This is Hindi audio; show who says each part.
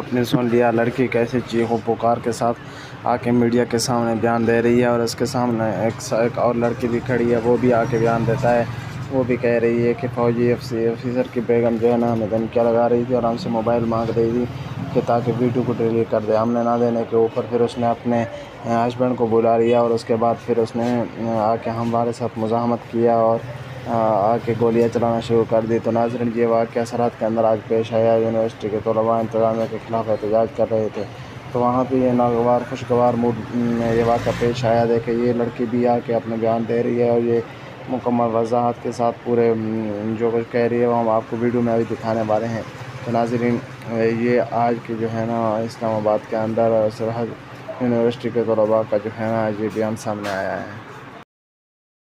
Speaker 1: आपने सुन लिया लड़की कैसे चीखों पुकार के साथ आके मीडिया के सामने बयान दे रही है और उसके सामने एक और लड़की भी खड़ी है, वो भी आके बयान देता है। वो भी कह रही है कि फौजी ऑफिसर की बेगम जो है ना हमें धमकियाँ लगा रही थी और हमसे मोबाइल मांग रही थी कि ताकि वीडियो को डिलीट कर दे। हमने ना देने के ऊपर फिर उसने अपने हस्बैंड को बुला लिया और उसके बाद फिर उसने आके हमारे साथ मुज़ाहमत किया और आके गोलियां चलाना शुरू कर दी। तो नाज़रीन, ये वाक़या सरहद के अंदर आज पेश आया। यूनिवर्सिटी के तलबा इंतज़ामिया के ख़िलाफ़ एहतजाज कर रहे थे, तो वहाँ पे ये नागवार खुशगवार मूड में ये वाक़या पेश आया। देखिए, ये लड़की भी आके अपने बयान दे रही है और ये मुकम्मल वज़ाहत के साथ पूरे जो कुछ कह रही है वो हम आपको वीडियो में अभी दिखाने वाले हैं। तो नाज़रीन, ये आज की जो है ना इस्लामाबाद के अंदर सरहद यूनिवर्सिटी के तलबा का जो है ना आज ये बयान सामने आया है।